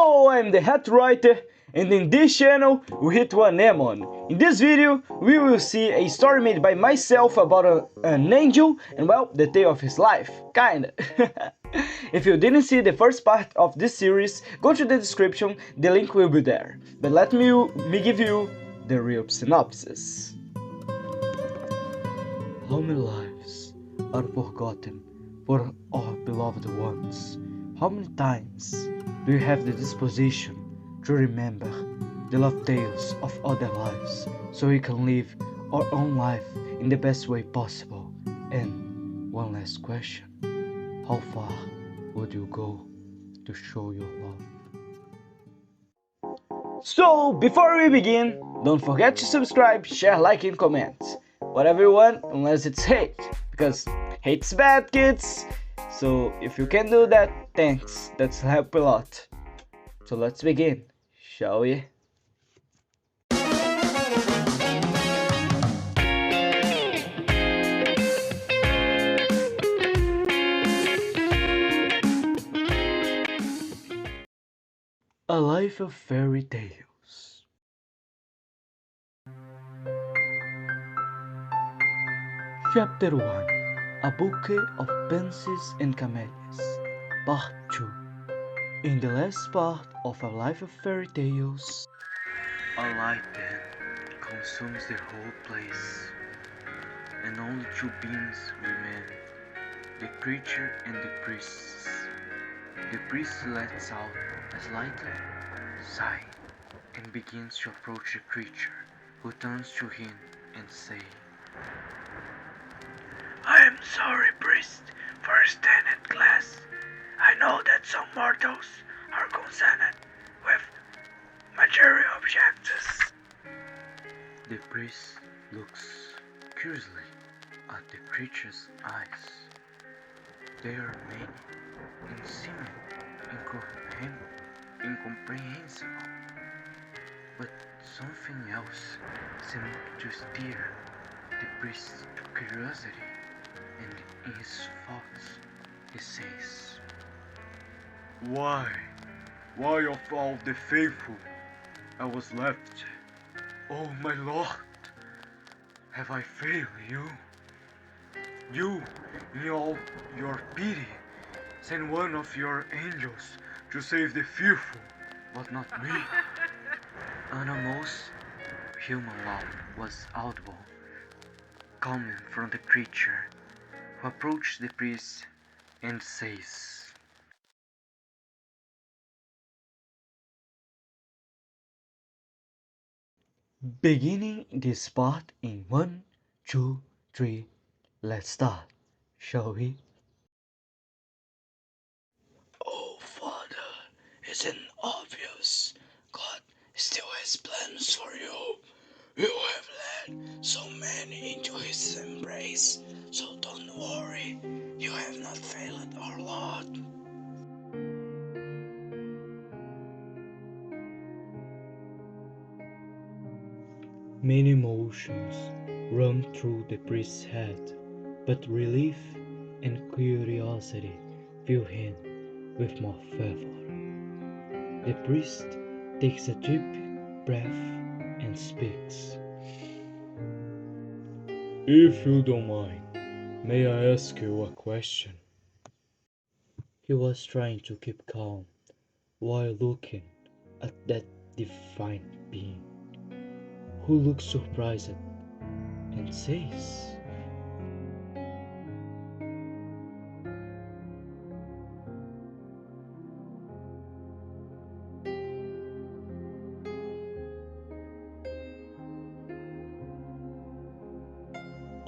Hello, I'm the head writer, and in this channel we hit one Amon. In this video we will see a story made by myself about an angel and, well, the tale of his life, kinda. If you didn't see the first part of this series, go to the description, the link will be there. But let me give you the real synopsis. How many lives are forgotten for our beloved ones? How many times do you have the disposition to remember the love tales of other lives so we can live our own life in the best way possible? And one last question, how far would you go to show your love? So, before we begin, don't forget to subscribe, share, like, and comment. Whatever you want, unless it's hate, because hate's bad, kids. So if you can do that, thanks, that's help a lot. So let's begin, shall we? A Life of Fairy Tales. Chapter 1. A Bouquet of Pansies and Camellias, Part 2. In the last part of A Life of Fairy Tales, a light then consumes the whole place, and only two beings remain, the creature and the priest. The priest lets out a slight sigh and begins to approach the creature, who turns to him and says, I am sorry, priest, for standing glass. I know that some mortals are concerned with material objects. The priest looks curiously at the creature's eyes. They are many and seeming incomprehensible, but something else seemed to stir the priest's curiosity. And in his thoughts, he says, Why of all the faithful I was left? Oh my Lord, have I failed you? You, in all your pity, send one of your angels to save the fearful, but not me. An almost human laugh was audible, coming from the creature, who approached the priest and says, beginning this part in 1, 2, 3, let's start, shall we? Oh, Father, isn't obvious? God still has plans for you. You have led so many into His embrace, so don't worry, you have not failed our Lord. Many emotions run through the priest's head, but relief and curiosity fill him with more fervor. The priest takes a deep breath and speaks. If you don't mind, may I ask you a question? He was trying to keep calm while looking at that divine being, who looks surprised and says,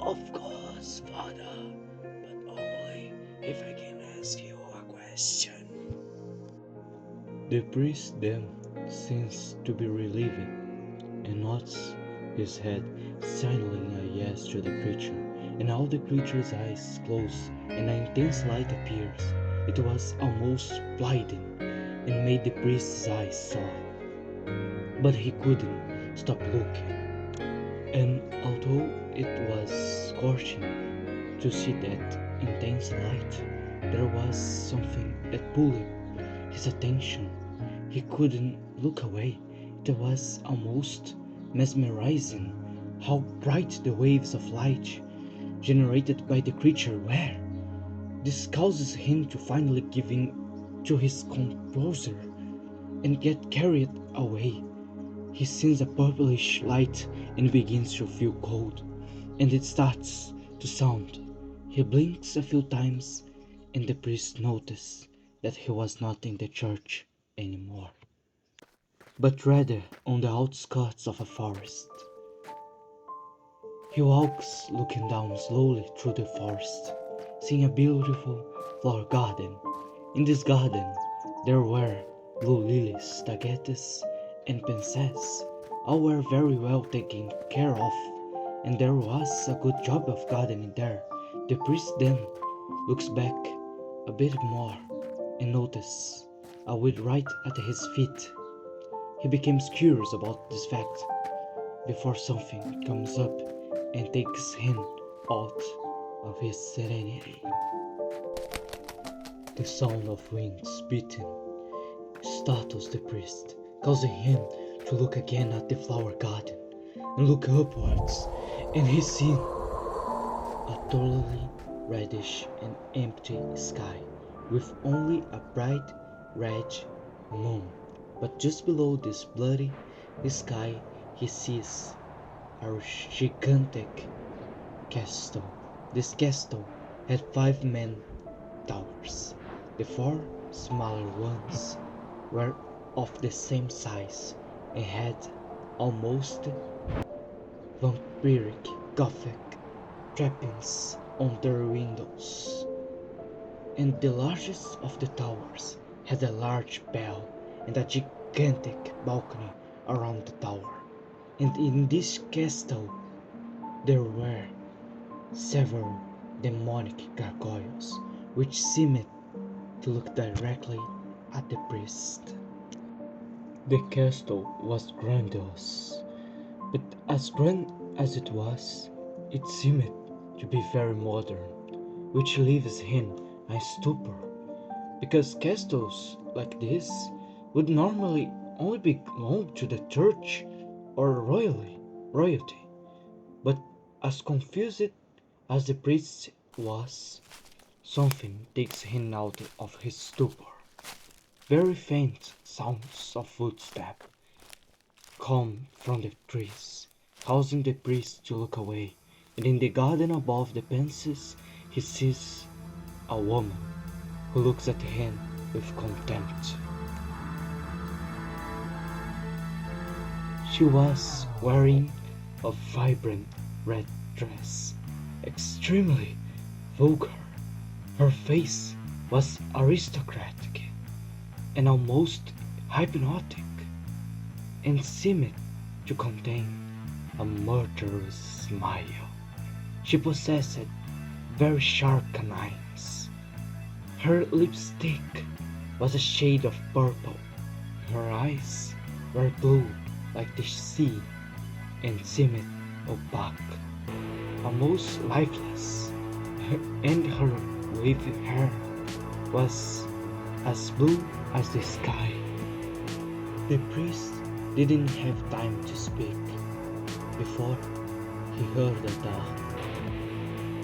Of course, Father, but only if I can ask you a question. The priest then seems to be relieved and nods his head, signaling a yes to the creature, and all the creature's eyes close and an intense light appears. It was almost blinding and made the priest's eyes soar, but he couldn't stop looking. And although it was scorching to see that intense light, there was something that pulled his attention He couldn't look away. It was almost mesmerizing how bright the waves of light generated by the creature were. This causes him to finally give in to his composure and get carried away. He sees a purplish light and begins to feel cold, and it starts to sound. He blinks a few times, and the priest notices that he was not in the church anymore, but rather on the outskirts of a forest. He walks looking down slowly through the forest, seeing a beautiful flower garden. In this garden there were blue lilies, daguetes, and princess. All were very well taken care of, and there was a good job of gardening there. The priest then looks back a bit more and notices a weed right at his feet. He becomes curious about this fact before something comes up and takes him out of his serenity. The sound of wings beating startles the priest, causing him to look again at the flower garden and look upwards, and he sees a totally reddish and empty sky with only a bright red moon. But just below this bloody sky he sees a gigantic castle. This castle had 5 main towers. The 4 smaller ones were of the same size and had almost vampiric Gothic trappings on their windows. And the largest of the towers had a large bell and a gigantic balcony around the tower. And in this castle there were several demonic gargoyles which seemed to look directly at the priest. The castle was grandiose, but as grand as it was, it seemed to be very modern, which leaves him in stupor, because castles like this would normally only belong to the church or royalty. But as confused as the priest was, something takes him out of his stupor. Very faint sounds of footsteps come from the trees, causing the priest to look away, and in the garden above the fences he sees a woman who looks at him with contempt. She was wearing a vibrant red dress, extremely vulgar. Her face was aristocratic and almost hypnotic, and seemed to contain a murderous smile. She possessed very sharp canines. Her lipstick was a shade of purple. Her eyes were blue like the sea and seemed opaque, almost lifeless, and her wavy hair was as blue as the sky. The priest didn't have time to speak before he heard the dark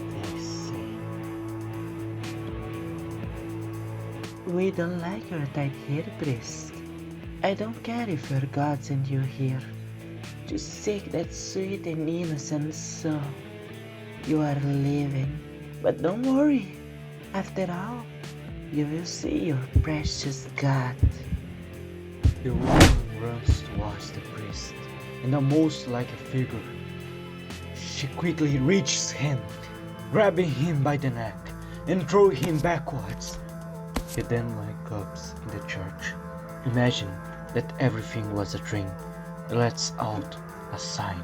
voice say, "We don't like your type here, priest. I don't care if your God sent you here to seek that sweet and innocent soul you are living. But don't worry, after all, you will see your precious God." The woman runs towards the priest, and almost like a figure, she quickly reaches him, grabbing him by the neck and throwing him backwards. He then wakes up in the church, imagine that everything was a dream, and lets out a sign.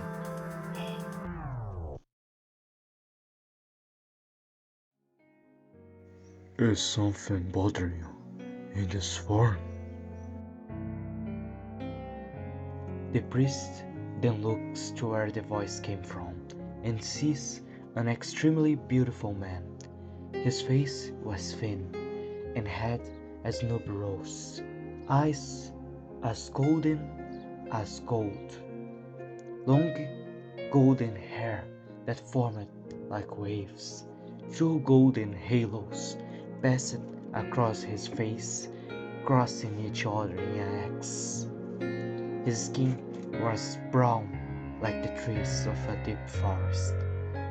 Is something bothering you in this form? The priest then looks to where the voice came from and sees an extremely beautiful man. His face was thin and had a snub nose, eyes as golden as gold. Long golden hair that formed like waves. Two golden halos passed across his face, crossing each other in an X. His skin was brown like the trees of a deep forest.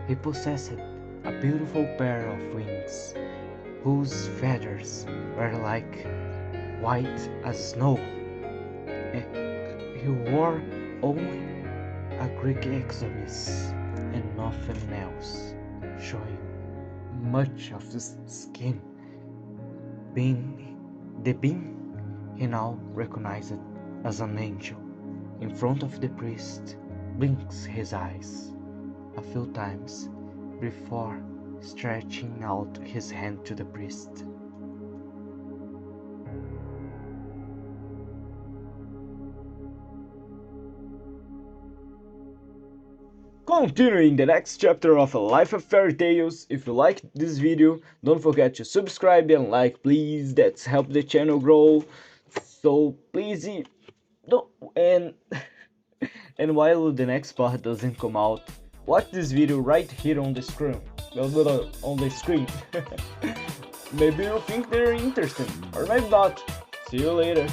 He possessed a beautiful pair of wings, whose feathers were like white as snow. He wore only a Greek ectomis and nothing else, showing much of his skin. The being he now recognized as an angel, in front of the priest, blinks his eyes a few times before stretching out his hand to the priest. Continuing the next chapter of A Life of Fairy Tales. If you liked this video, don't forget to subscribe and like, please. That's help the channel grow. So please don't, and while the next part doesn't come out, watch this video right here on the screen. Maybe you'll think they're interesting, or maybe not. See you later.